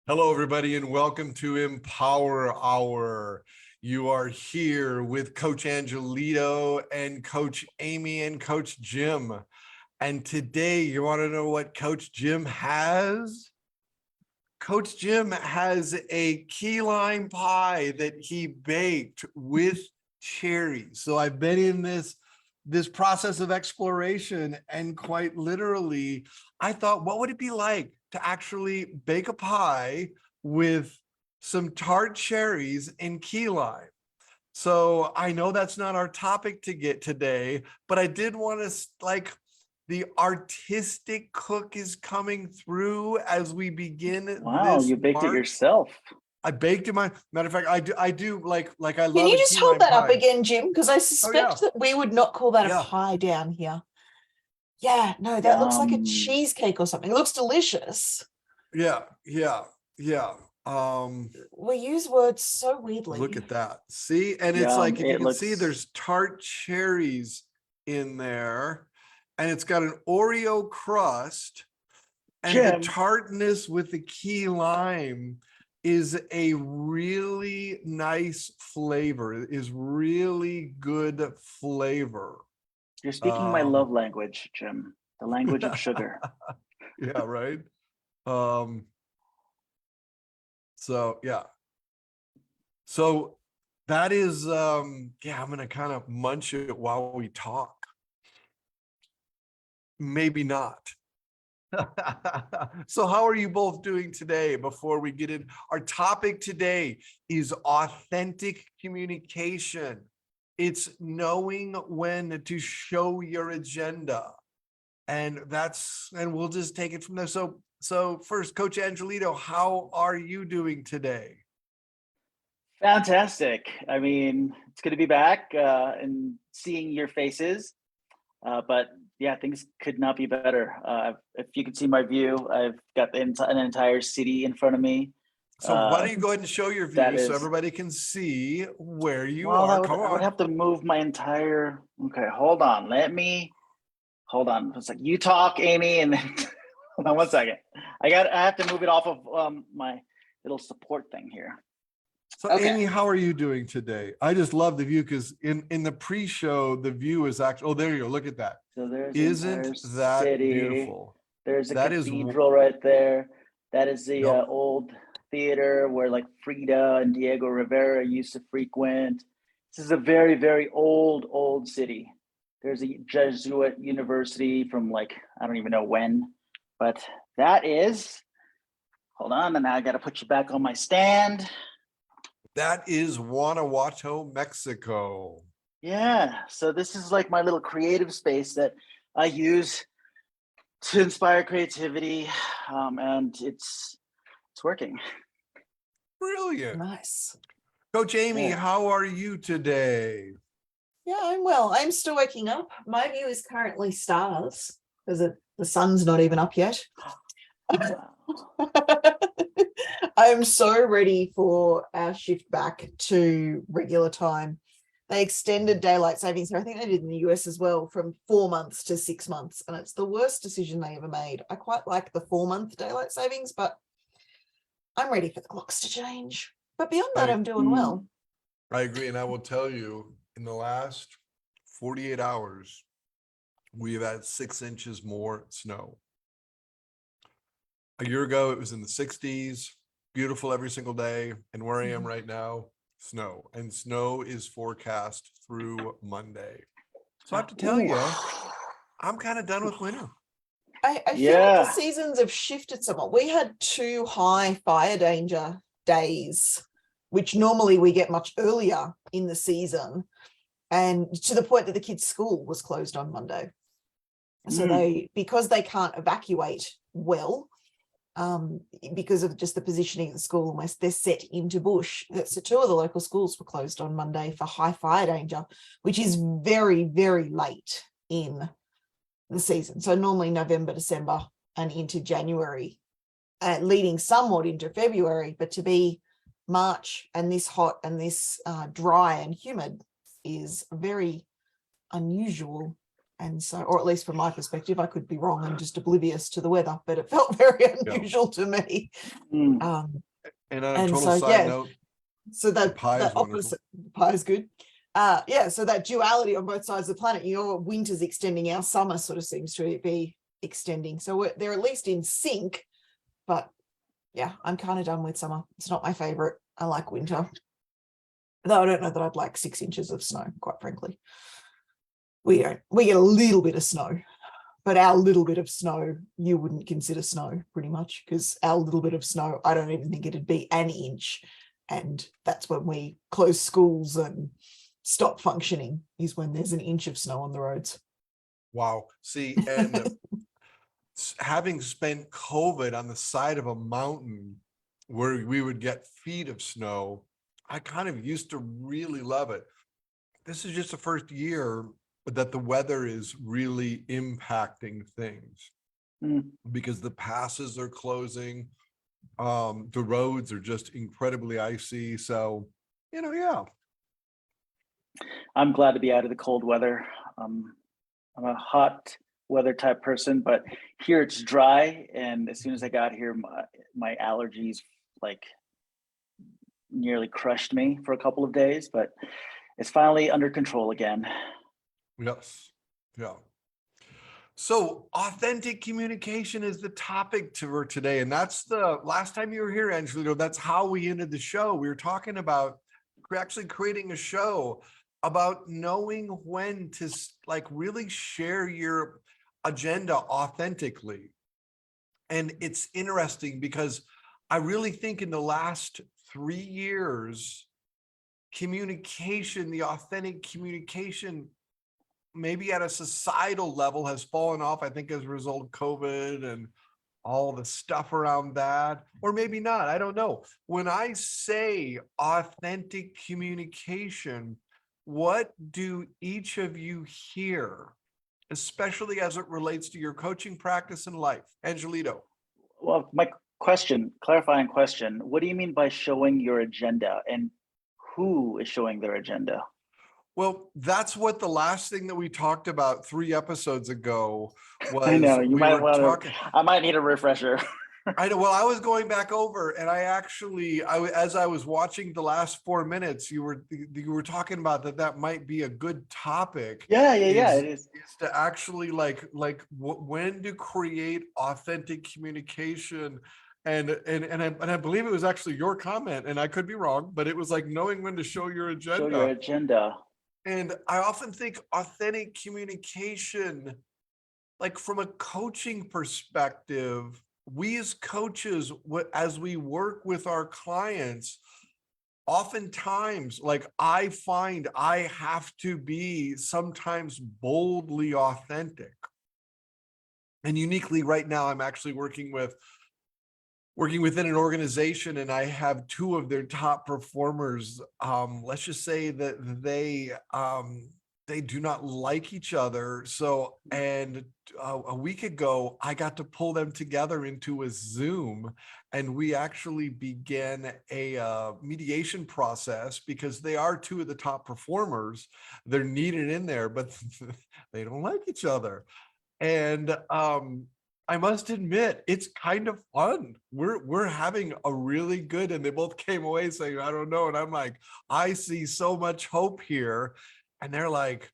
Hello, everybody, and welcome to Empower Hour. You are here with Coach Angelito and Coach Amy and Coach Jim. And today, you want to know what Coach Jim has? Coach Jim has a key lime pie that he baked with cherries. So I've been in this process of exploration, and quite literally, I thought, what would it be like to actually bake a pie with some tart cherries and key lime? So I know that's not our topic to get today, but I did want to the artistic cook is coming through as we begin. Wow, you baked it yourself. I baked it. Matter of fact, I do like I love. Can you just hold that up again, Jim? Because I suspect that we would not call that a pie down here. Yeah, no, that looks like a cheesecake or something. It looks delicious. Yeah. We use words so weirdly. Look at that. See, and it's like, if you can see, there's tart cherries in there, and it's got an Oreo crust, and the tartness with the key lime is a really nice flavor. It is really good flavor. You're speaking my love language, Jim. The language of sugar. Yeah, right. So that is I'm gonna kind of munch it while we talk. Maybe not. So how are you both doing today? Before we get in, our topic today is authentic communication. It's knowing when to show your agenda. And we'll just take it from there. So first, Coach Angelito, how are you doing today? Fantastic. I mean, it's good to be back and seeing your faces. But yeah, things could not be better. If you can see my view, I've got an entire city in front of me. So why don't you go ahead and show your view so everybody can see where you are? Come on. I would have to move my entire. Okay, hold on. Hold on. It's like you talk, Amy, and then hold on 1 second. I have to move it off of my little support thing here. So Amy, how are you doing today? I just love the view because in the pre-show, the view is actually, there you go. Look at that. So there's Isn't that city. Beautiful? There's a cathedral right there. That is the old theater where like Frida and Diego Rivera used to frequent. This is a very, very old city. There's a Jesuit university from like, I don't even know when, but that is, hold on, and now I got to put you back on my stand. That is Guanajuato, Mexico. Yeah, so this is like my little creative space that I use to inspire creativity, and it's working. Brilliant. Nice. Coach Amy, how are you today? Yeah, I'm well. I'm still waking up. My view is currently stars because the sun's not even up yet. I'm so ready for our shift back to regular time. They extended daylight savings here. I think they did in the US as well, from 4 months to 6 months. And it's the worst decision they ever made. I quite like the 4-month daylight savings, but I'm ready for the clocks to change. But beyond that, I'm doing well. I agree. And I will tell you, in the last 48 hours, we have had 6 inches more snow. A year ago, it was in the 60s, beautiful every single day. And where I am right now, snow. And snow is forecast through Monday. So I have to tell you, I'm kind of done with winter. I feel like the seasons have shifted somewhat. We had 2 high fire danger days, which normally we get much earlier in the season. And to the point that the kids' school was closed on Monday. So because they can't evacuate well, because of just the positioning of the school, they're set into bush. So 2 of the local schools were closed on Monday for high fire danger, which is very, very late in the season. So normally November, December, and into January, leading somewhat into February, but to be March and this hot and this dry and humid is very unusual And so, or at least from my perspective, I could be wrong and just oblivious to the weather, but it felt very unusual to me. Mm. And on a And total so, side yeah, note, so the that pie that is wonderful. opposite pie is good. Yeah, so that duality on both sides of the planet, winter's extending, our summer sort of seems to be extending. So they're at least in sync, but yeah, I'm kind of done with summer. It's not my favorite. I like winter. Though I don't know that I'd like 6 inches of snow, quite frankly. We get a little bit of snow, but our little bit of snow, you wouldn't consider snow pretty much, because our little bit of snow, I don't even think it'd be an inch. And that's when we close schools and stop functioning, is when there's an inch of snow on the roads. Wow. See, and having spent COVID on the side of a mountain where we would get feet of snow, I kind of used to really love it. This is just the first year that the weather is really impacting things because the passes are closing. The roads are just incredibly icy. So, yeah. I'm glad to be out of the cold weather. I'm a hot weather type person, but here it's dry. And as soon as I got here, my allergies like nearly crushed me for a couple of days, but it's finally under control again. Yes. Yeah. So authentic communication is the topic for today. And that's the last time you were here, Angelito. That's how we ended the show. We were talking about actually creating a show about knowing when to really share your agenda authentically. And it's interesting because I really think in the last 3 years, communication, the authentic communication, maybe at a societal level has fallen off, I think, as a result of COVID and all the stuff around that, or maybe not. I don't know. When I say authentic communication, what do each of you hear, especially as it relates to your coaching practice and life? Angelito. Well, my clarifying question, what do you mean by showing your agenda, and who is showing their agenda? Well, that's what the last thing that we talked about 3 episodes ago was. I know you might want talking. I might need a refresher. I know. Well, I was going back over, and as I was watching the last 4 minutes, you were talking about that might be a good topic. Yeah, it is. Is to actually when to create authentic communication. And I believe it was actually your comment, and I could be wrong, but it was like knowing when to show your agenda. Show your agenda. And I often think authentic communication, like from a coaching perspective, we as coaches, as we work with our clients, oftentimes, I find I have to be sometimes boldly authentic. And uniquely right now, I'm actually working within an organization, and I have 2 of their top performers. Let's just say that they do not like each other. So, and a week ago, I got to pull them together into a Zoom, and we actually began a mediation process because they are 2 of the top performers. They're needed in there, but they don't like each other. And I must admit, it's kind of fun. We're having a really good, and they both came away saying, I don't know. And I'm like, I see so much hope here. And they're like,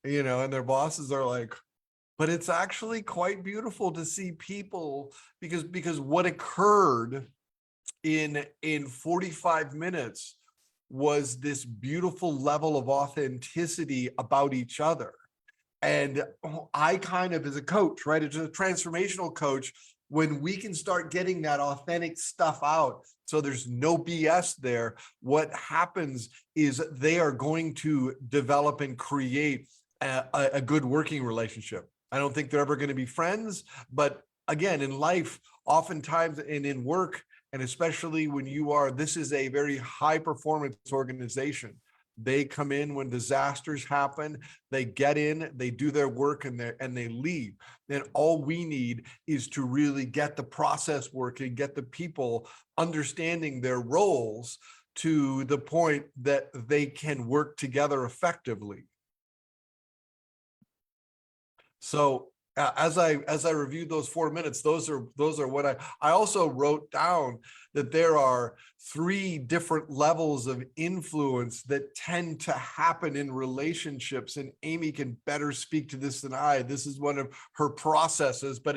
and their bosses are like, but it's actually quite beautiful to see people, because what occurred in 45 minutes was this beautiful level of authenticity about each other. And I kind of, as a coach, right, as a transformational coach, when we can start getting that authentic stuff out, so there's no BS there, what happens is they are going to develop and create a good working relationship. I don't think they're ever going to be friends, but again, in life, oftentimes, and in work, and especially when this is a very high performance organization. They come in when disasters happen, they get in, they do their work, and they leave. Then all we need is to really get the process working, get the people understanding their roles to the point that they can work together effectively. So as I reviewed those 4 minutes, those are what I also wrote down, that there are 3 different levels of influence that tend to happen in relationships, and Amy can better speak to this than I. This is one of her processes, but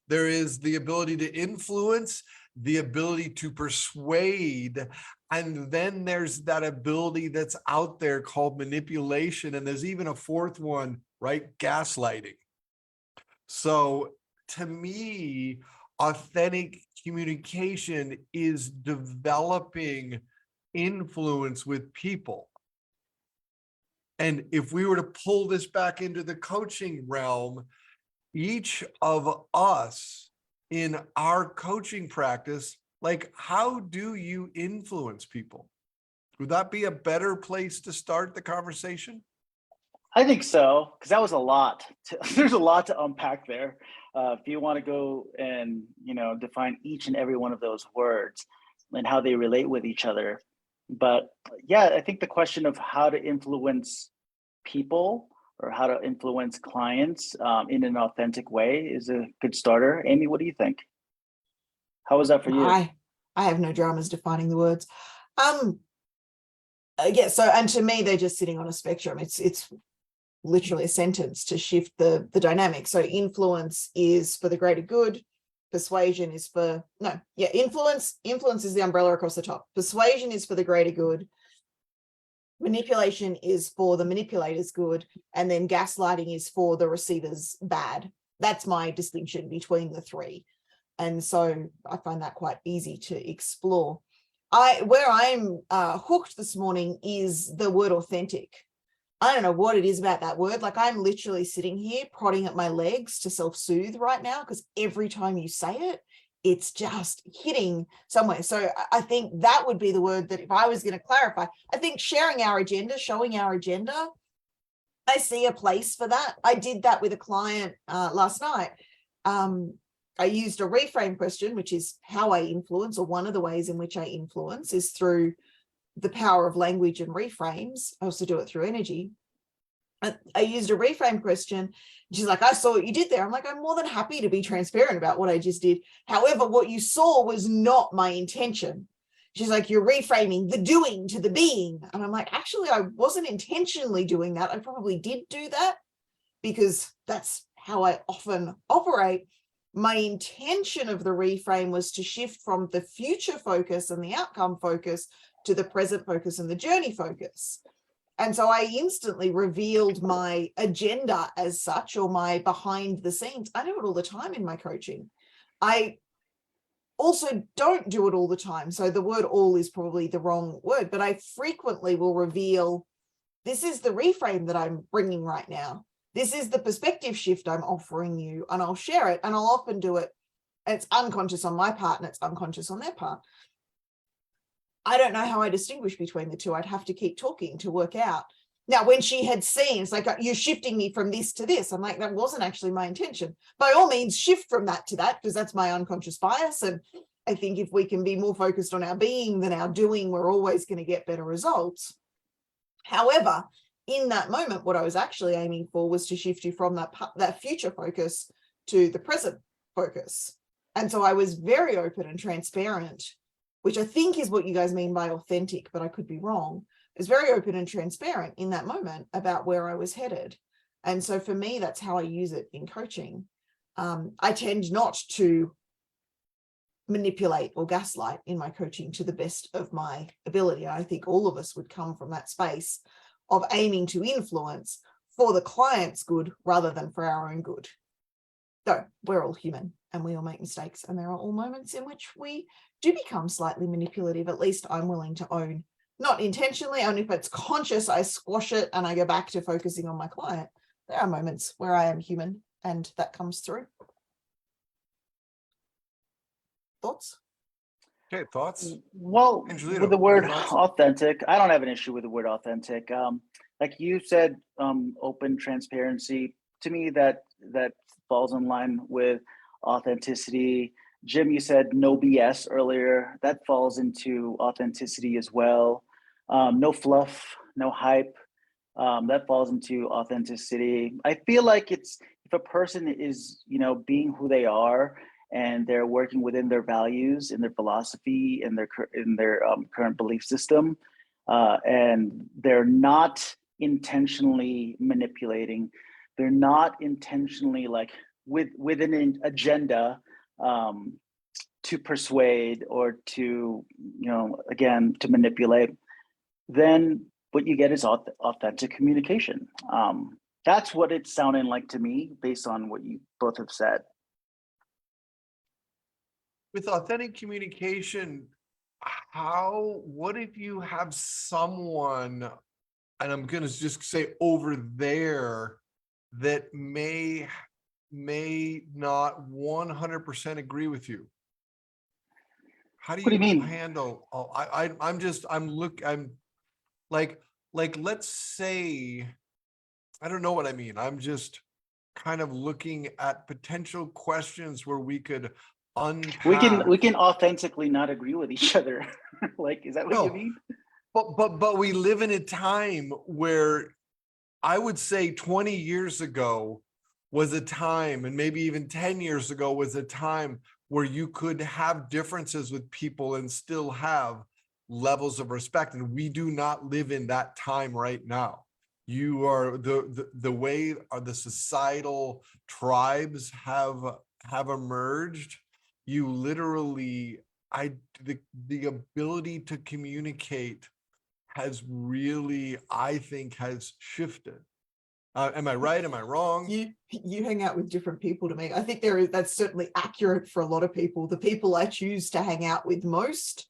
there is the ability to influence, the ability to persuade, and then there's that ability that's out there called manipulation, and there's even a 4th one, right? Gaslighting. So to me, authentic communication is developing influence with people. And if we were to pull this back into the coaching realm, each of us in our coaching practice, like, how do you influence people? Would that be a better place to start the conversation? I think so, because that was a lot. There's a lot to unpack there. If you want to go and define each and every one of those words and how they relate with each other. But yeah, I think the question of how to influence people or how to influence clients in an authentic way is a good starter. Amy, what do you think? How was that for you? I have no dramas defining the words. Yeah, so, and to me, they're just sitting on a spectrum. It's literally a sentence to shift the dynamic. So influence is for the greater good. Persuasion is influence is the umbrella across the top. Persuasion is for the greater good. Manipulation is for the manipulator's good. And then gaslighting is for the receiver's bad. That's my distinction between the 3. And so I find that quite easy to explore. Where I'm hooked this morning is the word authentic. I don't know what it is about that word. Like, I'm literally sitting here prodding at my legs to self-soothe right now, because every time you say it, it's just hitting somewhere. So I think that would be the word that, if I was going to clarify, I think sharing our agenda, showing our agenda, I see a place for that. I did that with a client last night. I used a reframe question, which is how I influence, or one of the ways in which I influence is through the power of language and reframes. I also do it through energy. I used a reframe question. She's like, I saw what you did there. I'm like, I'm more than happy to be transparent about what I just did. However, what you saw was not my intention. She's like, you're reframing the doing to the being. And I'm like, actually, I wasn't intentionally doing that. I probably did do that because that's how I often operate. My intention of the reframe was to shift from the future focus and the outcome focus to the present focus and the journey focus. And so I instantly revealed my agenda as such, or my behind the scenes. I do it all the time in my coaching. I also don't do it all the time. So the word all is probably the wrong word, but I frequently will reveal, this is the reframe that I'm bringing right now. This is the perspective shift I'm offering you, and I'll share it. And I'll often do it. It's unconscious on my part and it's unconscious on their part. I don't know how I distinguish between the two. I'd have to keep talking to work out. Now, when she had seen, it's like, you're shifting me from this to this. I'm like, that wasn't actually my intention. By all means, shift from that to that, because that's my unconscious bias. And I think if we can be more focused on our being than our doing, we're always going to get better results. However, in that moment, what I was actually aiming for was to shift you from that future focus to the present focus. And so I was very open and transparent, which I think is what you guys mean by authentic, but I could be wrong. I was very open and transparent in that moment about where I was headed. And so for me, that's how I use it in coaching. I tend not to manipulate or gaslight in my coaching to the best of my ability. I think all of us would come from that space of aiming to influence for the client's good rather than for our own good. So we're all human and we all make mistakes, and there are all moments in which we do become slightly manipulative. At least I'm willing to own, not intentionally, only if it's conscious, I squash it and I go back to focusing on my client. There are moments where I am human and that comes through. Thoughts? Okay, thoughts? Well, Angelito, with the word any thoughts? authentic, I don't have an issue with the word authentic. Like you said, open transparency. To me, that falls in line with authenticity. Jim, you said no BS earlier. That falls into authenticity as well. No fluff, no hype. That falls into authenticity. I feel like if if a person is, being who they are, and they're working within their values, in their philosophy, in their current belief system, and they're not intentionally manipulating, they're not intentionally like with an agenda to persuade or to, again, to manipulate, then what you get is authentic communication. That's what it's sounding like to me, based on what you both have said. With authentic communication, what if you have someone, and I'm going to just say over there, that may not 100% agree with you? How do What do you mean? handle? I'm like, let's say, I don't know what I mean. I'm just kind of looking at potential questions where we could unpack. We can authentically not agree with each other. Like, is that what you mean? But we live in a time where I would say 20 years ago was a time, and maybe even 10 years ago was a time where you could have differences with people and still have levels of respect. And we do not live in that time right now. You are the way the societal tribes have emerged. You literally, the ability to communicate has really, I think, has shifted. Am I right? Am I wrong? You hang out with different people to me. I think that's certainly accurate for a lot of people. The people I choose to hang out with most,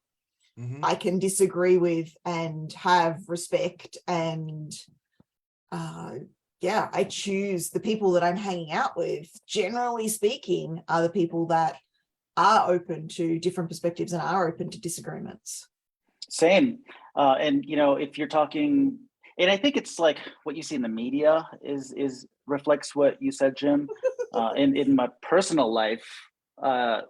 I can disagree with and have respect, and I choose the people that I'm hanging out with, generally speaking, are the people that are open to different perspectives and are open to disagreements. Same. And if you're talking, and I think it's like what you see in the media is reflects what you said, Jim. In my personal life, I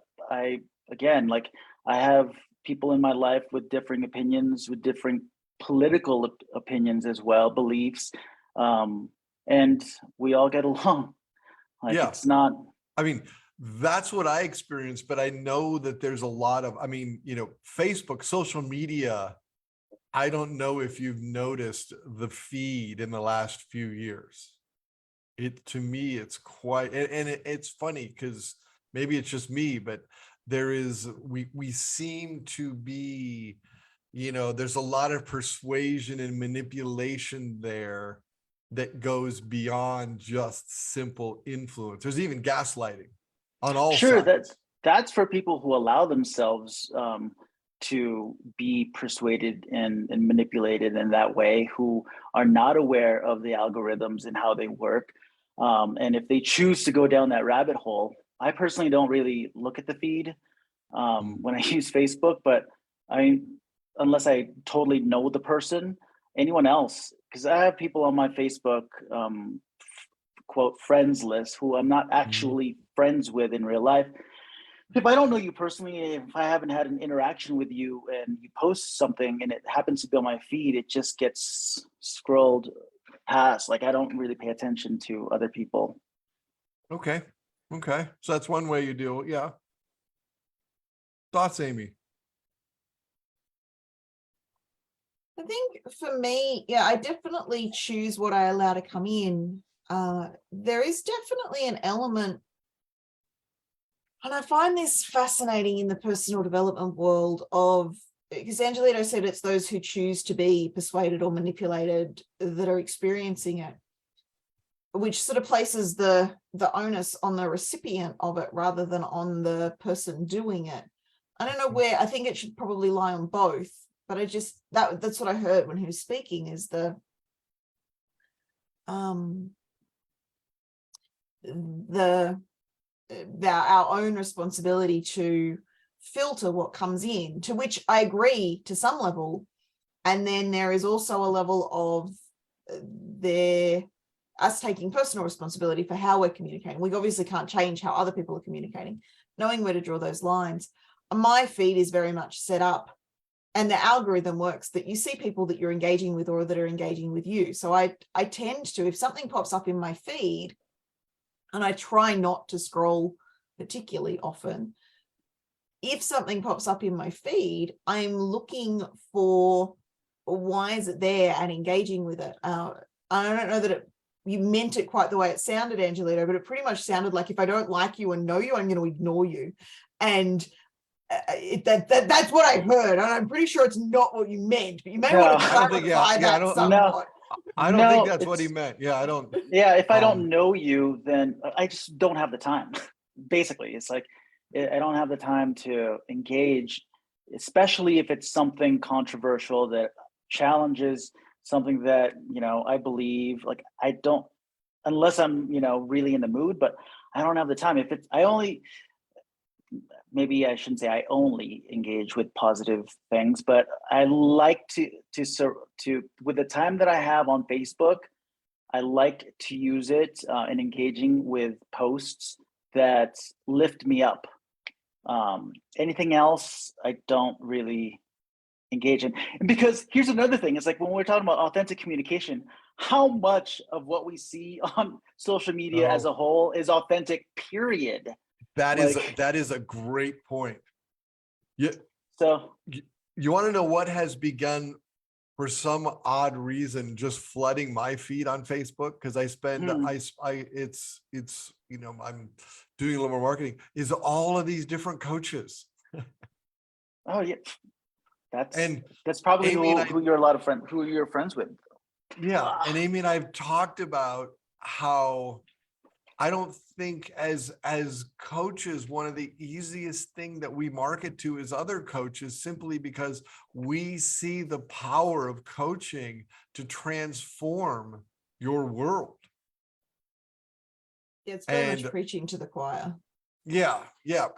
have people in my life with differing opinions, with different political opinions as well, beliefs, and we all get along. It's not. I mean, that's what I experienced, but I know that there's a lot of, Facebook, social media. I don't know if you've noticed the feed in the last few years. To me, it's quite, and it's funny because maybe it's just me, but we seem to be, there's a lot of persuasion and manipulation there that goes beyond just simple influence. There's even gaslighting on all sides. That's for people who allow themselves to be persuaded and manipulated in that way, who are not aware of the algorithms and how they work. And if they choose to go down that rabbit hole, I personally don't really look at the feed when I use Facebook, but unless I totally know the person, anyone else, because I have people on my Facebook quote friends list who I'm not actually friends with in real life. If I don't know you personally, if I haven't had an interaction with you and you post something and it happens to be on my feed, it just gets scrolled past. Like, I don't really pay attention to other people. Okay. So that's one way you deal. Yeah. Thoughts, Amy? I think for me, I definitely choose what I allow to come in. There is definitely an element, and I find this fascinating in the personal development world of, because Angelito said it's those who choose to be persuaded or manipulated that are experiencing it, which sort of places the onus on the recipient of it rather than on the person doing it. I don't know where, I think it should probably lie on both, but that's what I heard when he was speaking, is our own responsibility to filter what comes in, to which I agree to some level. And then there is also a level of us taking personal responsibility for how we're communicating. We obviously can't change how other people are communicating, knowing where to draw those lines. My feed is very much set up, and the algorithm works that you see people that you're engaging with or that are engaging with you. So I tend to, if something pops up in my feed and I try not to scroll particularly often, if something pops up in my feed, I'm looking for why is it there and engaging with it. I don't know that you meant it quite the way it sounded, Angelito, but it pretty much sounded like, if I don't like you and know you, I'm going to ignore you. And that's what I heard. And I'm pretty sure it's not what you meant, but you may want to clarify that somewhat. I don't think that's what he meant. Yeah, I don't. Yeah, if I don't know you, then I just don't have the time. Basically, it's like I don't have the time to engage, especially if it's something controversial that challenges something that, you know, I believe. Like, I don't, unless I'm, you know, really in the mood, but I don't have the time. If it's, maybe I shouldn't say I only engage with positive things, but I like to with the time that I have on Facebook, I like to use it in engaging with posts that lift me up. Anything else, I don't really engage in. Because here's another thing, it's like when we're talking about authentic communication, how much of what we see on social media as a whole is authentic, period? That is a great point. Yeah. So you want to know what has begun, for some odd reason, just flooding my feed on Facebook? Because I spend it's you know, I'm doing a little more marketing, is all of these different coaches. Oh yeah, that's probably Amy who you're friends with. Yeah, and Amy and I've talked about how I don't think as coaches, one of the easiest thing that we market to is other coaches, simply because we see the power of coaching to transform your world. It's very much preaching to the choir. Yeah,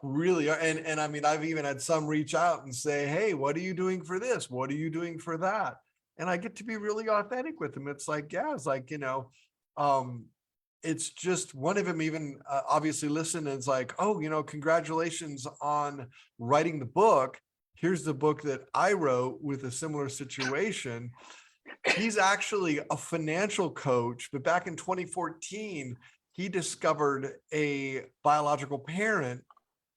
really. And I mean, I've even had some reach out and say, hey, what are you doing for this? What are you doing for that? And I get to be really authentic with them. It's like, yeah, it's like, you know, it's just one of them even obviously listened, and it's like, oh, you know, congratulations on writing the book. Here's the book that I wrote with a similar situation. He's actually a financial coach, but back in 2014, he discovered a biological parent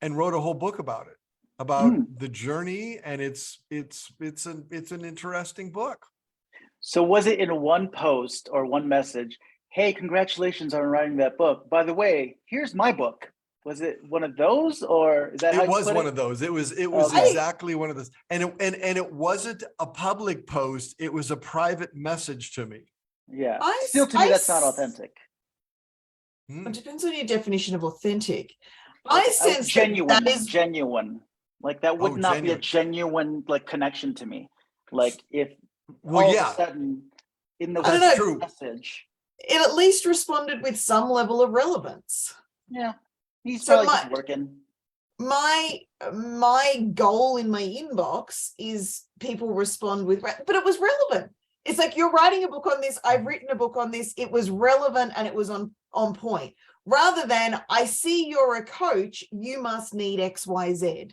and wrote a whole book about it, about the journey. And it's an interesting book. So was it in one post or one message, hey, congratulations on writing that book, by the way, here's my book? Was it one of those, or is that how you put it? It was one of those. It was exactly one of those. And it wasn't a public post. It was a private message to me. Yeah. Still, to me, that's not authentic. It depends on your definition of authentic. I sense genuine. Genuine. Like that would not be a genuine like connection to me. Like if all of a sudden in the message, it at least responded with some level of relevance. Yeah, he's probably just working. My goal in my inbox is people respond with, but it was relevant. It's like, you're writing a book on this. I've written a book on this. It was relevant and it was on point. Rather than, I see you're a coach, you must need X, Y, Z.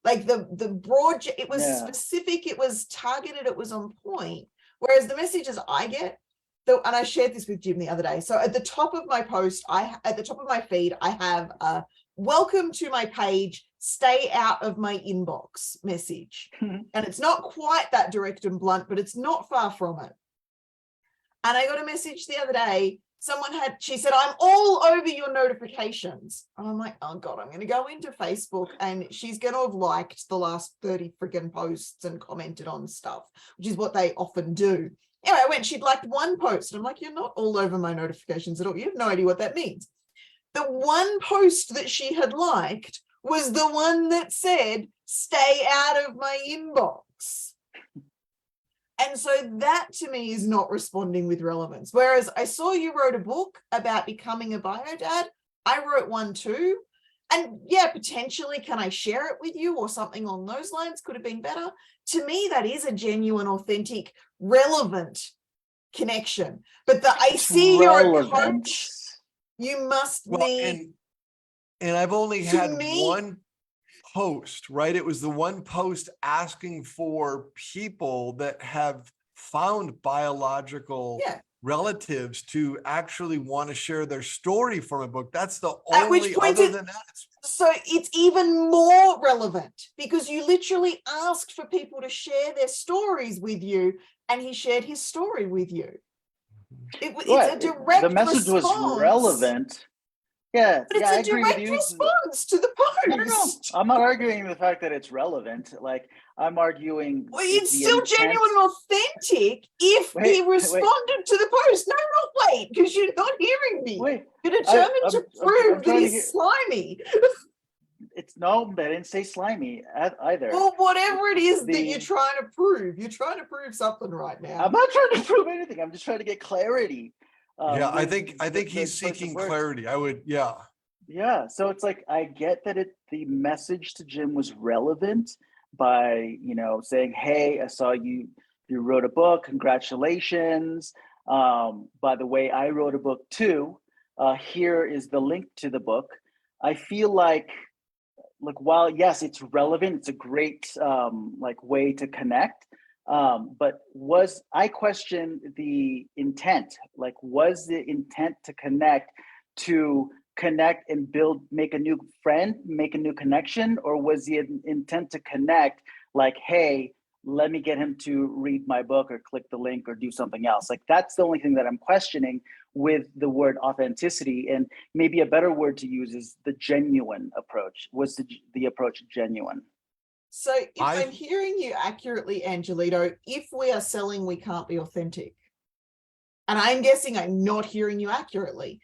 Like the broad, it was specific, it was targeted, it was on point. Whereas the messages I get, and I shared this with Jim the other day. So at the top of my post, at the top of my feed, I have a welcome to my page, stay out of my inbox message. And it's not quite that direct and blunt, but it's not far from it. And I got a message the other day. She said, I'm all over your notifications. And I'm like, oh God, I'm going to go into Facebook, and she's going to have liked the last 30 friggin' posts and commented on stuff, which is what they often do. Anyway, she'd liked one post. I'm like, you're not all over my notifications at all. You have no idea what that means. The one post that she had liked was the one that said, stay out of my inbox. And so that to me is not responding with relevance. Whereas I saw you wrote a book about becoming a bio dad. I wrote one too. And yeah, potentially, can I share it with you or something along those lines? Could have been better. To me, that is a genuine, authentic, relevant connection. But I see you're a coach, you must need. And I've only had one post, right? It was the one post asking for people that have found biological relatives to actually want to share their story from a book. That's the At which only, point other than that, so it's even more relevant because you literally asked for people to share their stories with you, and he shared his story with you. It's a direct the message response. was relevant. Yeah, But it's I a agree with direct you. response to the No. post. I'm not arguing the fact that it's relevant. Like, I'm arguing Well, it's still genuine and authentic if he responded to the post. No, wait, because you're not hearing me. Wait, You're determined to prove that trying to he's slimy. It's no, I didn't say slimy either. Well, whatever it is that you're trying to prove something right now. I'm not trying to prove anything. I'm just trying to get clarity. yeah, I think he's seeking clarity. Yeah, so it's like, I get that the message to Jim was relevant by, saying, hey, I saw you wrote a book, congratulations. By the way, I wrote a book too. Here is the link to the book. I feel like while yes, it's relevant, it's a great way to connect. But I question the intent? Was the intent to connect and make a new friend, make a new connection? Or was the intent to connect hey, let me get him to read my book or click the link or do something else? That's the only thing that I'm questioning with the word authenticity. And maybe a better word to use is the genuine approach. Was the approach genuine? So if I'm hearing you accurately, Angelito, if we are selling, we can't be authentic. And I'm guessing I'm not hearing you accurately.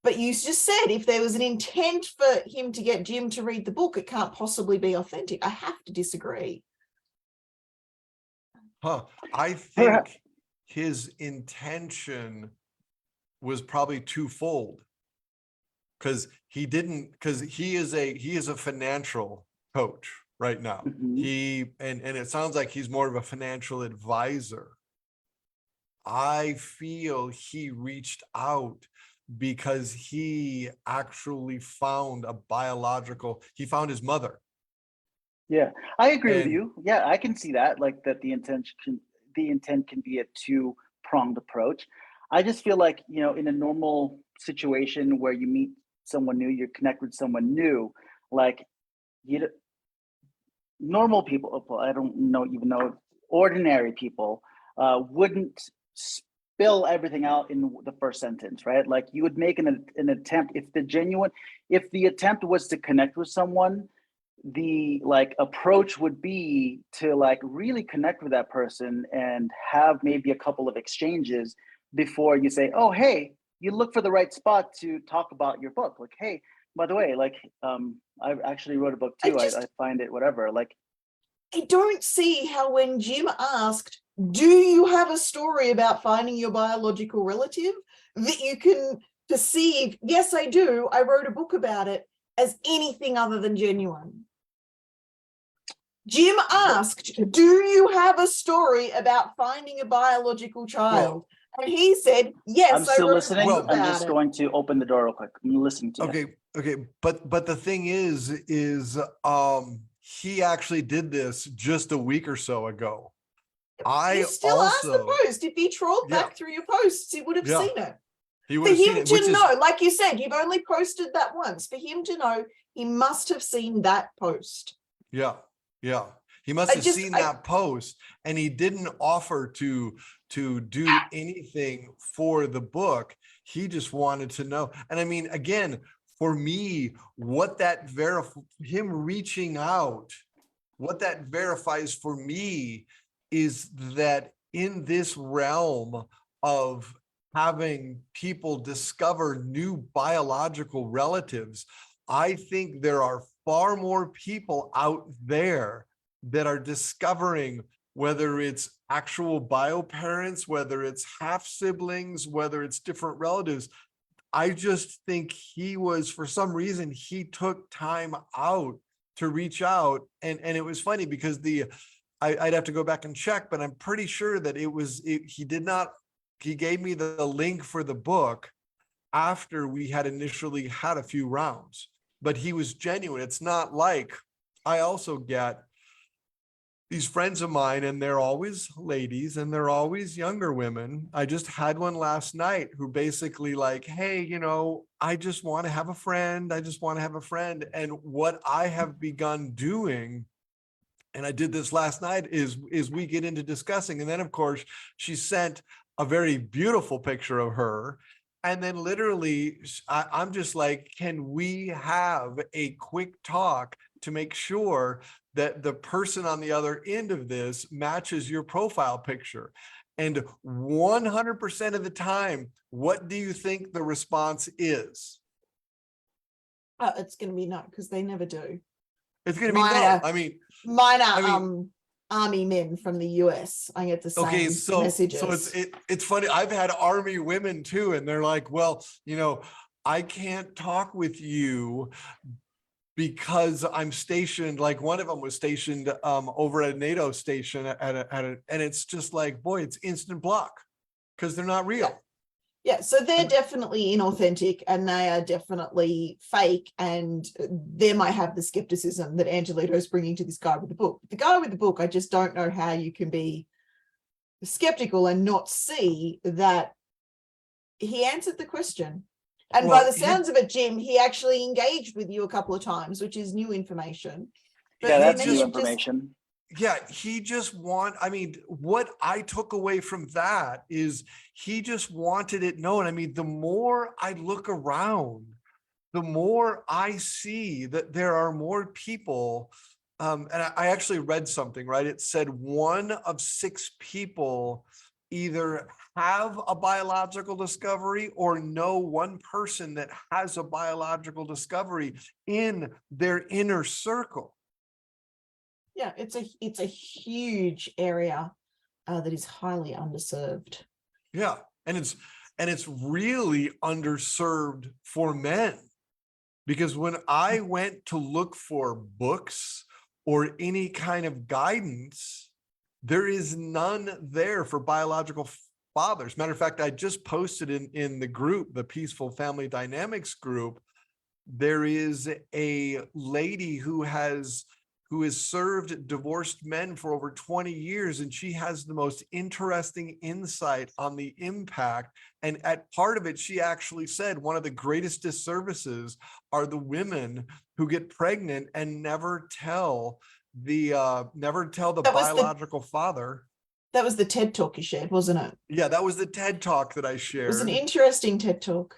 But you just said if there was an intent for him to get Jim to read the book, it can't possibly be authentic. I have to disagree. I think his intention was probably twofold, because he is a financial coach right now. Mm-hmm. And it sounds like he's more of a financial advisor. I feel he reached out because he actually found he found his mother. Yeah, I agree with you. Yeah, I can see that, that the intent can be a two-pronged approach. I just feel like, in a normal situation where you meet someone new, you connect with someone new, normal people, I don't even know, ordinary people wouldn't spill everything out in the first sentence, right? You would make an attempt. If the attempt was to connect with someone, the approach would be to really connect with that person and have maybe a couple of exchanges before you say, oh, hey, you look for the right spot to talk about your book. Hey, by the way, I actually wrote a book too. I find it whatever. I don't see how when Jim asked, do you have a story about finding your biological relative, that you can perceive, yes, I do, I wrote a book about it, as anything other than genuine. Jim asked, do you have a story about finding a biological child? And he said, yes, I'm still listening. I'm just going to open the door real quick. I'm listening to you. Okay. But the thing is he actually did this just a week or so ago. He still asked the post. If he trawled back through your posts, he would have seen it. He would have seen it. For him to know, like you said, you've only posted that once. For him to know, he must have seen that post. Yeah. He must have seen that post, and he didn't offer to do anything for the book. He just wanted to know. And I mean, again, for me, him reaching out, what that verifies for me is that in this realm of having people discover new biological relatives, I think there are far more people out there that are discovering, whether it's actual bio parents, whether it's half siblings, whether it's different relatives. I just think for some reason, he took time out to reach out. And it was funny because I'd have to go back and check, but I'm pretty sure that he gave me the link for the book after we had initially had a few rounds, but he was genuine. It's not like, I also get these friends of mine, and they're always ladies and they're always younger women. I just had one last night who basically like, hey, I just want to have a friend. I just want to have a friend. And what I have begun doing, and I did this last night, is we get into discussing. And then of course she sent a very beautiful picture of her. And then literally I'm just like, can we have a quick talk to make sure that the person on the other end of this matches your profile picture? And 100% of the time, what do you think the response is? It's going to be no, because they never do. It's going to be no. I mean, mine are army men from the US. I get the same messages. So it's funny. I've had army women too, and they're like, well, I can't talk with you because I'm stationed. Like one of them was stationed over at a NATO station and it's just like, boy, it's instant block because they're not real. Yeah, so they're definitely inauthentic and they are definitely fake, and they might have the skepticism that Angelito is bringing to this guy with the book. The guy with the book, I just don't know how you can be skeptical and not see that he answered the question. And by the sounds of it, Jim, he actually engaged with you a couple of times, which is new information. But yeah, that's new information. He just what I took away from that is he just wanted it known. I mean, the more I look around, the more I see that there are more people. And I actually read something, right? It said 1 of 6 people either have a biological discovery or know one person that has a biological discovery in their inner circle. Yeah, it's a huge area that is highly underserved. Yeah, and it's really underserved for men, because when I went to look for books or any kind of guidance, there is none there for biological fathers. Matter of fact, I just posted in the group, the Peaceful Family Dynamics group, there is a lady who has served divorced men for over 20 years, and she has the most interesting insight on the impact. And at part of it, she actually said one of the greatest disservices are the women who get pregnant and never tell the biological father. That was the TED Talk you shared, wasn't it? Yeah, that was the TED Talk that I shared. It was an interesting TED Talk.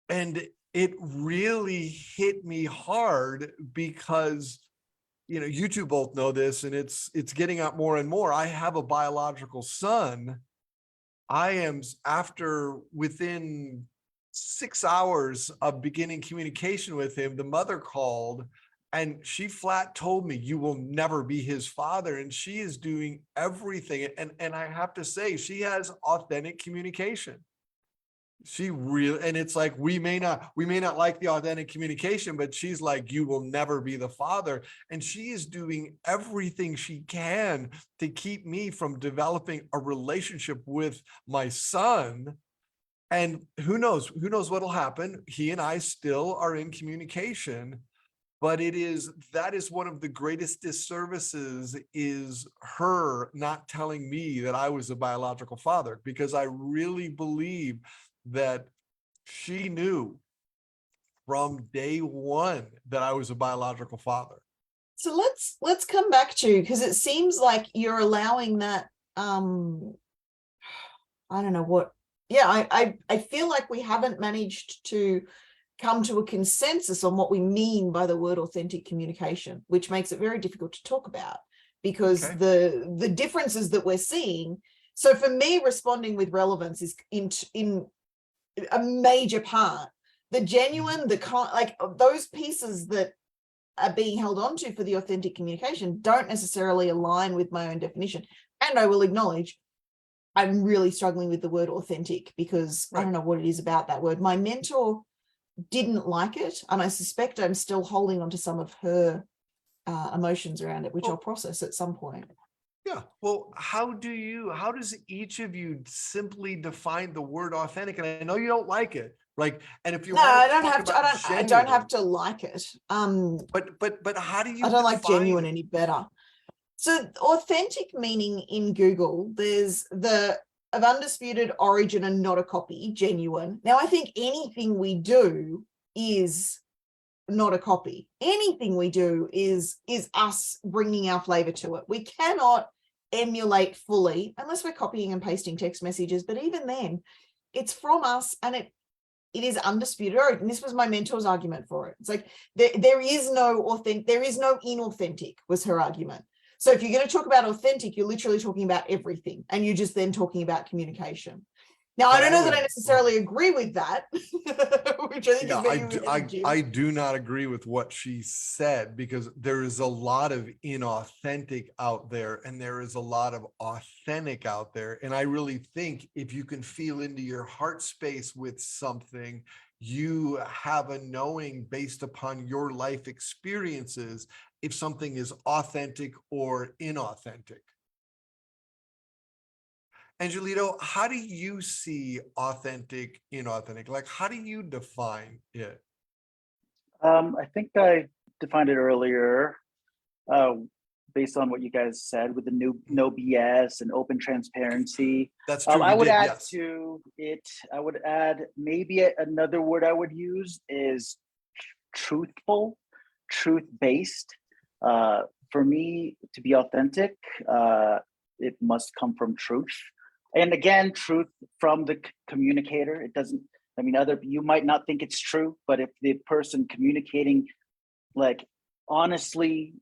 And it really hit me hard because you two both know this, and it's getting out more and more. I have a biological son. Within 6 hours of beginning communication with him, the mother called and she flat told me, you will never be his father. And she is doing everything. And I have to say, she has authentic communication. And it's like, we may not like the authentic communication, but she's like, you will never be the father. And she is doing everything she can to keep me from developing a relationship with my son. And who knows what'll happen. He and I still are in communication, but that is one of the greatest disservices, is her not telling me that I was a biological father, because I really believe that she knew from day one that I was a biological father. So let's come back to, because it seems like you're allowing that, I don't know what, I feel like we haven't managed to come to a consensus on what we mean by the word authentic communication, which makes it very difficult to talk about, because the differences that we're seeing. So for me, responding with relevance is in a major part. The genuine, like those pieces that are being held on to for the authentic communication don't necessarily align with my own definition. And I will acknowledge I'm really struggling with the word authentic, because I don't know what it is about that word. My mentor didn't like it, and I suspect I'm still holding on to some of her emotions around it, which I'll process at some point. Yeah. Well, how does each of you simply define the word authentic? And I know you don't like it. Like, and if you I don't have to like it. But how do you? I don't like genuine any better. So authentic meaning in Google, there's the of undisputed origin and not a copy, genuine. Now, I think anything we do is not a copy. Anything we do is us bringing our flavor to it. We cannot emulate fully unless we're copying and pasting text messages. But even then, it's from us, and it is undisputed origin. This was my mentor's argument for it. It's like there is no authentic, there is no inauthentic, was her argument. So if you're going to talk about authentic, you're literally talking about everything, and you're just then talking about communication. Now, I don't know that I necessarily agree with that, which I think is very I do not agree with what she said, because there is a lot of inauthentic out there and there is a lot of authentic out there. And I really think if you can feel into your heart space with something, you have a knowing based upon your life experiences if something is authentic or inauthentic. Angelito, how do you see authentic, inauthentic? Like, how do you define it? I think I defined it earlier based on what you guys said with the no BS and open transparency. That's true. I would add to it, I would add maybe another word I would use is truthful, truth-based. For me, to be authentic, it must come from truth. And again, truth from the communicator. It doesn't, I mean, you might not think it's true, but if the person communicating like honestly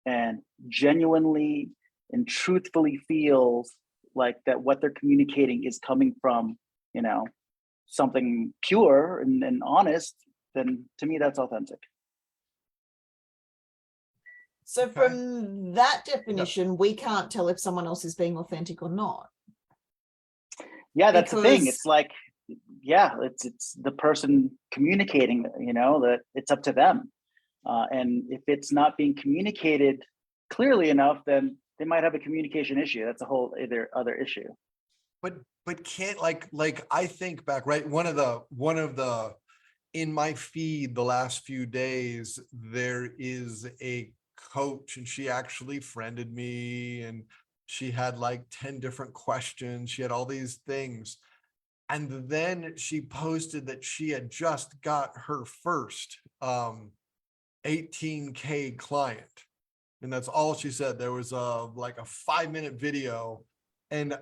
and genuinely and truthfully feels like that what they're communicating is coming from, you know, something pure and honest, then to me, that's authentic. So from that definition, we can't tell if someone else is being authentic or not. Yeah, that's the thing. It's like, yeah, it's the person communicating, you know, that it's up to them. And if it's not being communicated clearly enough, then they might have a communication issue. That's a whole other issue. But can't like I think back, right? One of the in my feed the last few days, there is a coach, and she actually friended me, and she had like 10 different questions. She had all these things. And then she posted that she had just got her first 18K client. And that's all she said. There was like a 5-minute video. And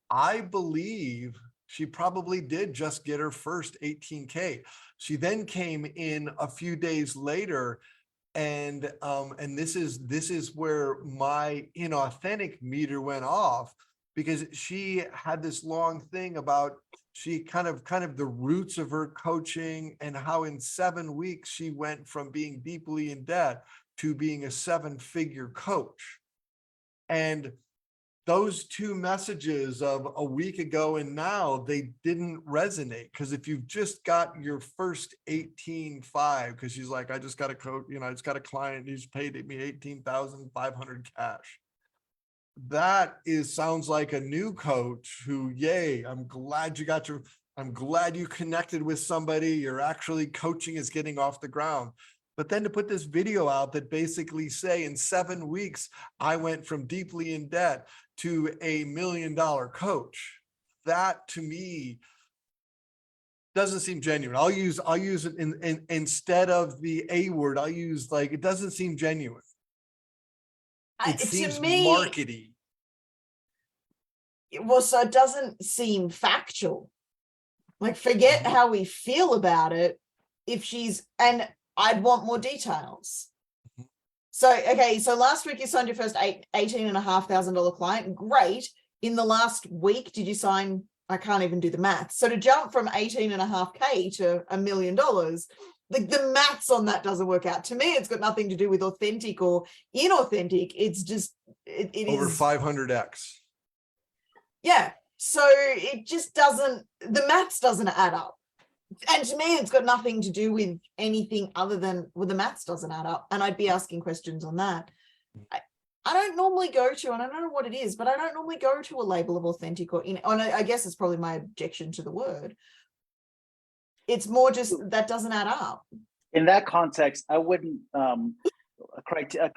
I believe she probably did just get her first 18K. She then came in a few days later, and this is where my inauthentic meter went off, because she had this long thing about she kind of the roots of her coaching and how in 7 weeks she went from being deeply in debt to being a 7-figure coach. And those two messages of a week ago and now, they didn't resonate, because if you've just got your first 18.5, because she's like, I just got a coach, you know, I just got a client who's paid me 18,500 cash. That sounds like a new coach who, yay, I'm glad you connected with somebody. You're actually coaching is getting off the ground. But then to put this video out that basically say in 7 weeks, I went from deeply in debt to $1 million coach, that to me doesn't seem genuine. I'll use it in instead of the A word, I'll use like, it doesn't seem genuine. It seems markety. Well, so it doesn't seem factual. Like, forget how we feel about it. If she's, and I'd want more details. So, okay, so last week you signed your first $18,500 client. Great. In the last week, did you sign, I can't even do the math. So to jump from 18.5K to $1 million, like the maths on that doesn't work out. To me, it's got nothing to do with authentic or inauthentic. It's just, it over is 500x. Yeah. So it just doesn't, the maths doesn't add up. And to me, it's got nothing to do with anything other than, well, the maths doesn't add up. And I'd be asking questions on that. I don't normally go to, and I don't know what it is, but I don't normally go to a label of authentic or, and I guess it's probably my objection to the word. It's more just that doesn't add up. In that context, I wouldn't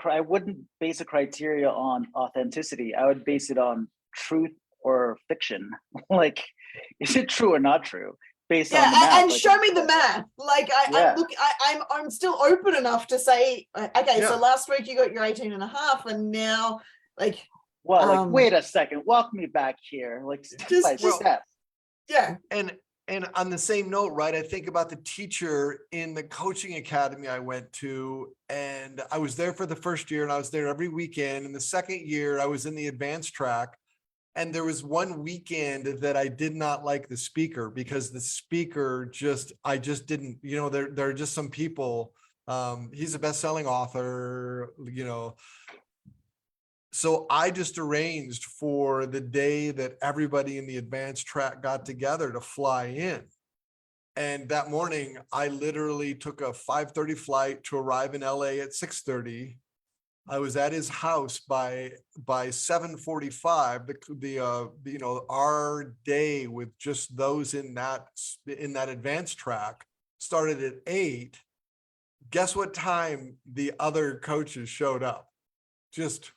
I wouldn't base a criteria on authenticity. I would base it on truth or fiction. Like, is it true or not true? Based on the math. And show me the math. Like I'm still open enough to say, okay, so last week you got your 18 and a half, and now like, well, like, wait a second, walk me back here, like step by step. Yeah. And on the same note, right, I think about the teacher in the coaching academy I went to, and I was there for the first year and I was there every weekend. And the second year I was in the advanced track. And there was one weekend that I did not like the speaker, because the speaker I just didn't, there are just some people, he's a best-selling author, so I just arranged for the day that everybody in the advanced track got together to fly in. And that morning, I literally took a 5:30 flight to arrive in LA at 6:30. I was at his house by 7:45. Our day with just those in that advanced track started at 8. Guess what time the other coaches showed up? Just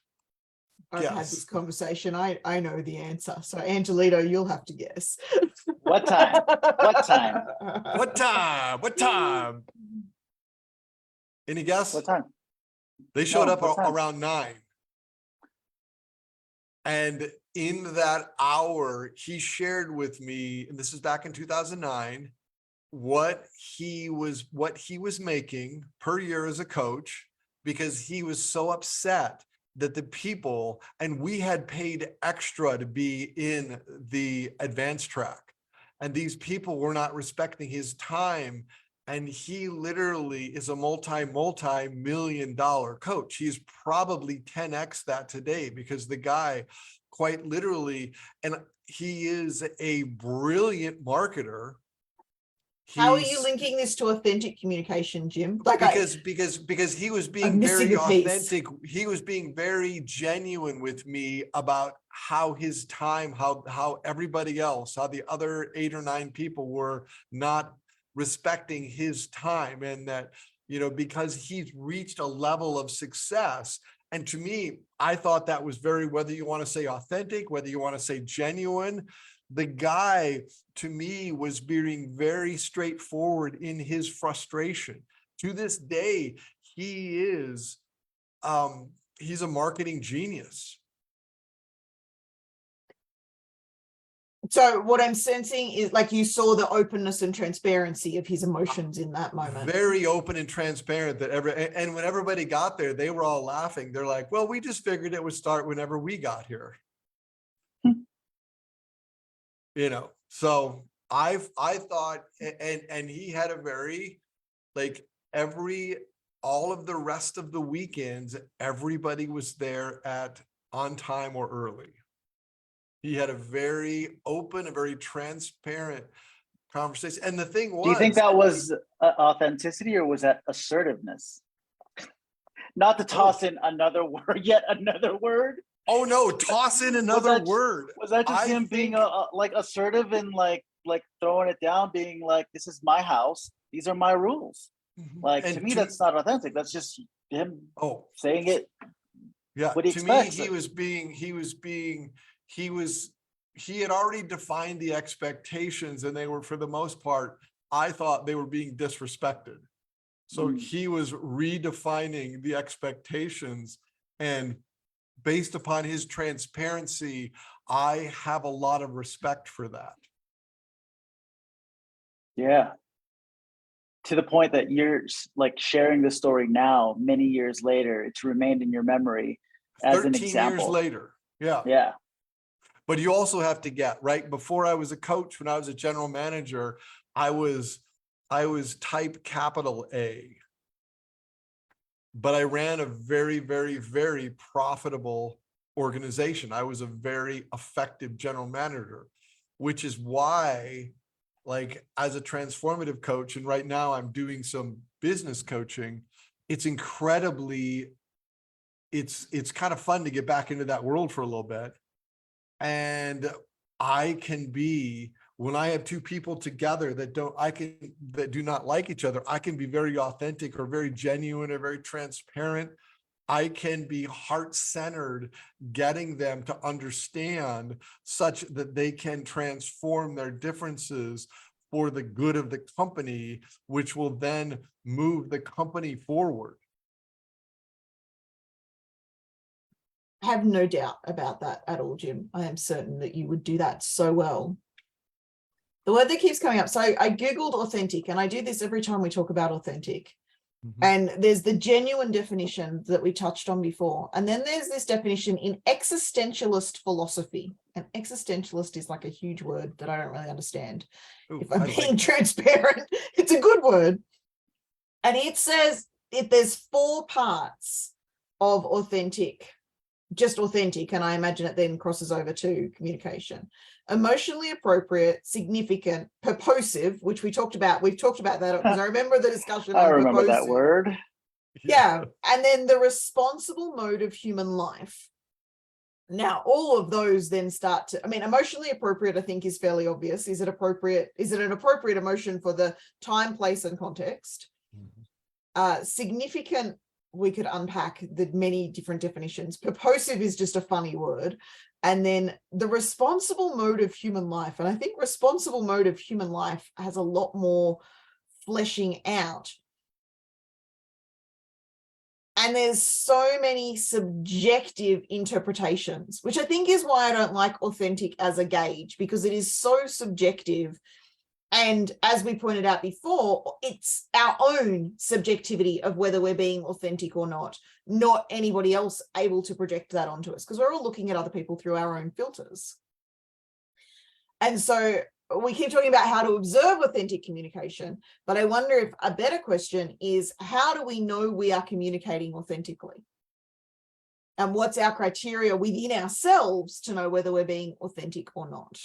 I've had this conversation. I know the answer. So Angelito, you'll have to guess. What time? What time? What time? Any guess? What time? They showed up around 9. And in that hour, he shared with me, and this is back in 2009, what he was making per year as a coach, because he was so upset that the people, and we had paid extra to be in the advanced track, and these people were not respecting his time. And he literally is a multi-million-dollar coach. He's probably 10x that today, because the guy quite literally, and he is a brilliant marketer. How are you linking this to authentic communication, Jim? Because he was being very authentic. He was being very genuine with me about how his time, how everybody else, how the other 8 or 9 people were not respecting his time, and that, because he's reached a level of success. And to me, I thought that was whether you want to say authentic, whether you want to say genuine, the guy to me was being very straightforward in his frustration. To this day, he's a marketing genius. So what I'm sensing is, like, you saw the openness and transparency of his emotions in that moment. Very open and transparent, and when everybody got there, they were all laughing. They're like, well, we just figured it would start whenever we got here. So I thought, and he had a very, like, all of the rest of the weekends, everybody was there on time or early. He had a very open, a very transparent conversation. And the thing was, do you think that was authenticity, or was that assertiveness? Not to toss in another word, yet another word. Oh no, toss in another word. Was that just him being like assertive and like throwing it down, being like, this is my house, these are my rules? Like, to me, that's not authentic. That's just him saying it. Yeah, what he to expects. Me, he had already defined the expectations, and they were, for the most part, I thought they were being disrespected. So he was redefining the expectations, and based upon his transparency, I have a lot of respect for that. Yeah. To the point that you're like sharing the story now, many years later, it's remained in your memory as an example. 13 years later. Yeah. Yeah. But you also have to get, right, before I was a coach, when I was a general manager, I was type capital A. But I ran a very, very, very profitable organization. I was a very effective general manager, which is why, like, as a transformative coach, and right now I'm doing some business coaching, it's kind of fun to get back into that world for a little bit. And I can be when I have two people together that do not like each other, I can be very authentic or very genuine or very transparent. I can be heart-centered, getting them to understand such that they can transform their differences for the good of the company, which will then move the company forward. I have no doubt about that at all, Jim. I am certain that you would do that so well. The word that keeps coming up. So I Googled authentic, and I do this every time we talk about authentic. And there's the genuine definition that we touched on before. And then there's this definition in existentialist philosophy. And existentialist is like a huge word that I don't really understand. Ooh, If I'm being transparent, it's a good word. And it says if there's 4 parts of authentic, just authentic, and I imagine it then crosses over to communication. Emotionally appropriate, significant, purposive, which we've talked about that because I remember the discussion. I remember that word. Yeah. And then the responsible mode of human life. Now, all of those then start to, I mean, emotionally appropriate, I think, is fairly obvious. Is it appropriate? Is it an appropriate emotion for the time, place, and context? Significant, we could unpack the many different definitions. Purposive is just a funny word. And then the responsible mode of human life. And I think responsible mode of human life has a lot more fleshing out. And there's so many subjective interpretations, which I think is why I don't like authentic as a gauge, because it is so subjective. And as we pointed out before, it's our own subjectivity of whether we're being authentic or not anybody else able to project that onto us, because we're all looking at other people through our own filters. And so we keep talking about how to observe authentic communication, but I wonder if a better question is, how do we know we are communicating authentically? And what's our criteria within ourselves to know whether we're being authentic or not?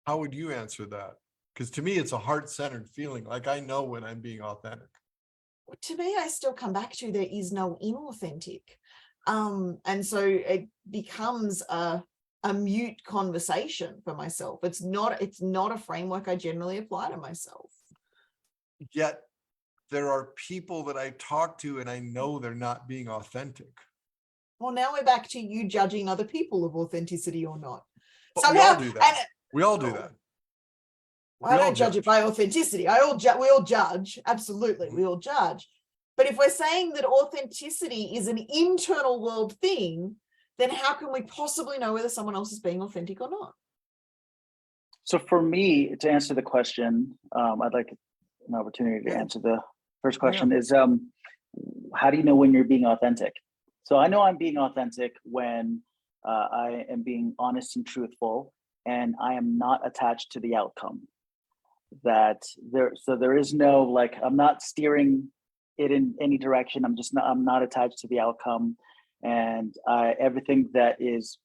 How would you answer that? Because to me, it's a heart-centered feeling. Like I know when I'm being authentic. Well, to me, I still come back to there is no inauthentic. And so it becomes a mute conversation for myself. It's not a framework I generally apply to myself. Yet there are people that I talk to and I know they're not being authentic. Well, now we're back to you judging other people of authenticity or not. But Somehow, we all do that. We all do that. I don't judge it by authenticity. We all judge. Absolutely. We all judge. But if we're saying that authenticity is an internal world thing, then how can we possibly know whether someone else is being authentic or not? So for me, to answer the question, I'd like an opportunity to answer the first question is, how do you know when you're being authentic? So I know I'm being authentic when I am being honest and truthful, and I am not attached to the outcome. So there is no, like, I'm not steering it in any direction. I'm not attached to the outcome. And everything that is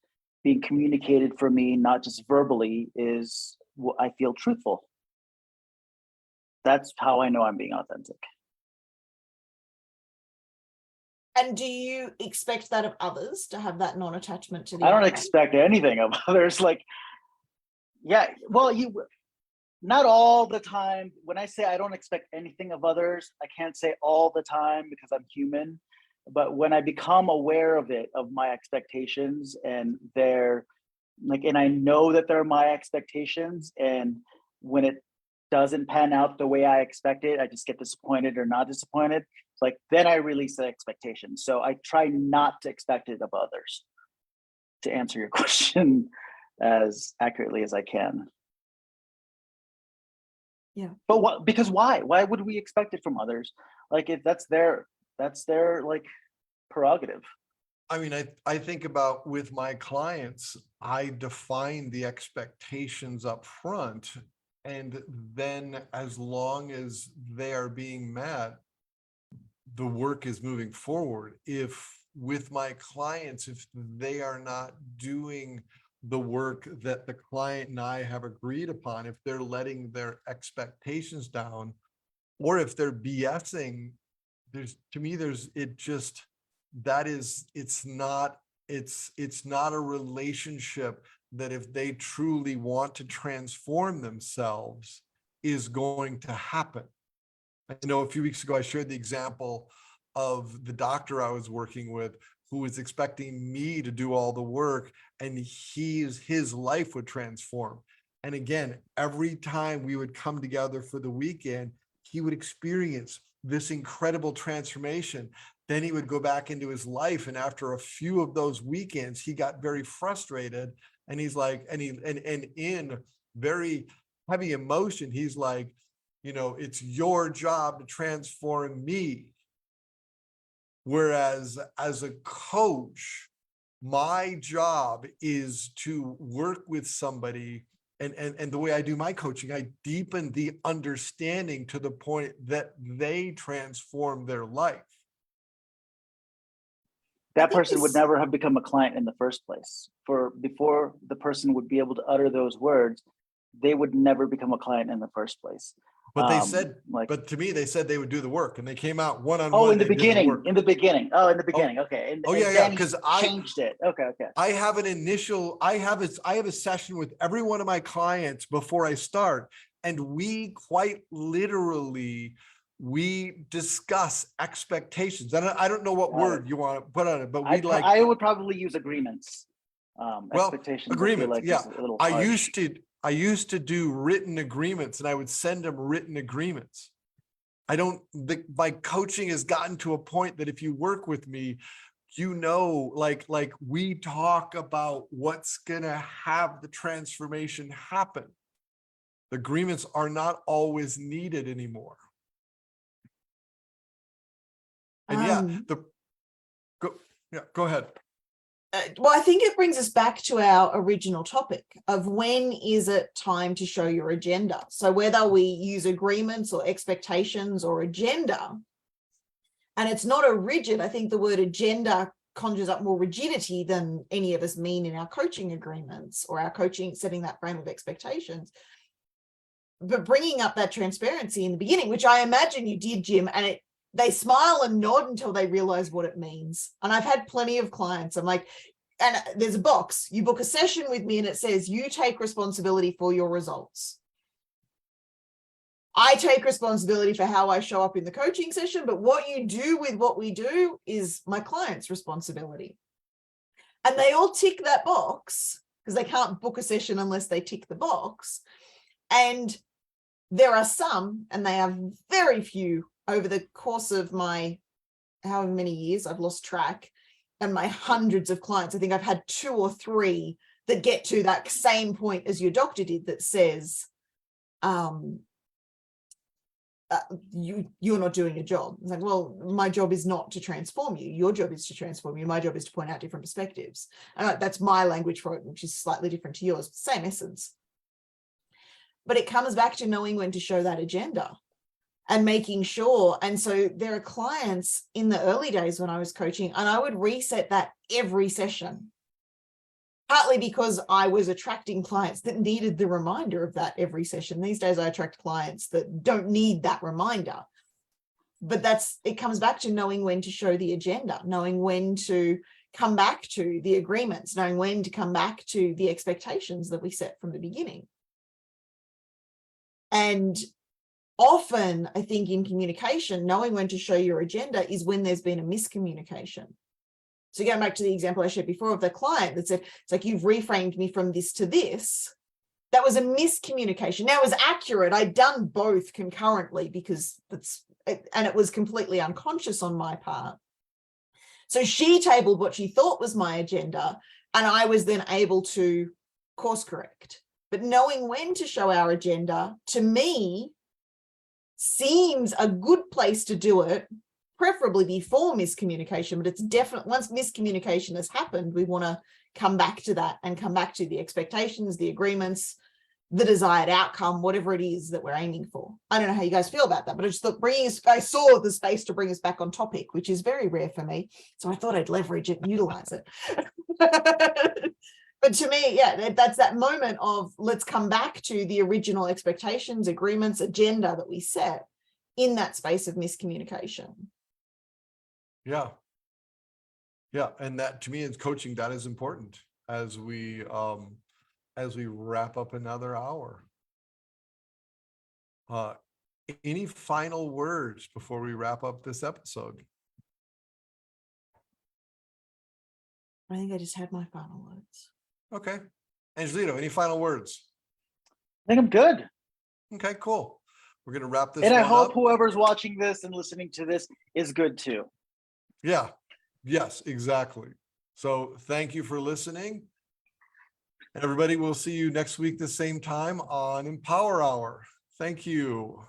being communicated for me, not just verbally, is what I feel truthful. That's how I know I'm being authentic. And do you expect that of others, to have that non-attachment to the I don't outcome? expect anything of others. Like, yeah, well, not all the time. When I say I don't expect anything of others, I can't say all the time because I'm human. But when I become aware of it, of my expectations, and and I know that they're my expectations, and when it doesn't pan out the way I expected, I just get disappointed or not disappointed. It's like, then I release the expectation. So I try not to expect it of others, to answer your question as accurately as I can. Yeah. But what? Because why? Why would we expect it from others? Like, if that's their like prerogative. I mean, I think about with my clients, I define the expectations up front, and then as long as they are being met, the work is moving forward. If with my clients, if they are not doing the work that the client and I have agreed upon, if they're letting their expectations down, or if they're BSing, it's not a relationship that if they truly want to transform themselves is going to happen. I know a few weeks ago, I shared the example of the doctor I was working with who was expecting me to do all the work, and his life would transform. And again, every time we would come together for the weekend, he would experience this incredible transformation. Then he would go back into his life. And after a few of those weekends, he got very frustrated. And he's like, and in very heavy emotion, he's like, it's your job to transform me. Whereas as a coach, my job is to work with somebody, and the way I do my coaching, I deepen the understanding to the point that they transform their life. That person would never have become a client in the first place. Before the person would be able to utter those words, they would never become a client in the first place. But they said, but to me, they said they would do the work, and they came out one-on-one. Oh, in the beginning. Okay. Yeah. Because I changed it. Okay. I have a session with every one of my clients before I start, and we quite literally, we discuss expectations. I don't know what word you want to put on it, but I would probably use agreements. Expectations. Agreements. Yeah. I used to do written agreements, and I would send them written agreements. My coaching has gotten to a point that if you work with me, like we talk about what's going to have the transformation happen. The agreements are not always needed anymore. And go ahead. Well, I think it brings us back to our original topic of when is it time to show your agenda. So whether we use agreements or expectations or agenda, and it's not a rigid, I think the word agenda conjures up more rigidity than any of us mean in our coaching agreements or our coaching, setting that frame of expectations. But bringing up that transparency in the beginning, which I imagine you did, Jim, and they smile and nod until they realize what it means. And I've had plenty of clients. I'm like, and there's a box, you book a session with me and it says, you take responsibility for your results. I take responsibility for how I show up in the coaching session, but what you do with what we do is my client's responsibility. And they all tick that box because they can't book a session unless they tick the box. And there are some, and they are very few, over the course of my however many years, I've lost track, and my hundreds of clients, I think I've had 2 or 3 that get to that same point as your doctor did, that says, you're not doing your job. It's like, well, my job is not to transform you. Your job is to transform you. My job is to point out different perspectives. And that's my language for it, which is slightly different to yours, same essence. But it comes back to knowing when to show that agenda. And making sure, and so there are clients in the early days when I was coaching, and I would reset that every session, partly because I was attracting clients that needed the reminder of that every session. These days I attract clients that don't need that reminder, but it comes back to knowing when to show the agenda, knowing when to come back to the agreements, knowing when to come back to the expectations that we set from the beginning. And often, I think in communication, knowing when to show your agenda is when there's been a miscommunication. So going back to the example I shared before of the client that said, it's like, you've reframed me from this to this. That was a miscommunication. Now it was accurate. I'd done both concurrently because it was completely unconscious on my part. So she tabled what she thought was my agenda, and I was then able to course correct. But knowing when to show our agenda, to me, seems a good place to do it, preferably before miscommunication, but it's definitely, once miscommunication has happened, we want to come back to that and come back to the expectations, the agreements, the desired outcome, whatever it is that we're aiming for. I don't know how you guys feel about that, but I just thought I saw the space to bring us back on topic, which is very rare for me. So I thought I'd leverage it and utilize it. But to me, yeah, that's that moment of let's come back to the original expectations, agreements, agenda that we set in that space of miscommunication. Yeah. Yeah. And that, to me, in coaching, that is important as we as we wrap up another hour. Any final words before we wrap up this episode? I think I just had my final words. Okay. Angelito, any final words? I think I'm good. Okay, cool. We're going to wrap this And I one hope up. whoever's watching this and listening to this is good too. Yeah. Yes, exactly. So thank you for listening. Everybody, we'll see you next week, the same time on Empower Hour. Thank you.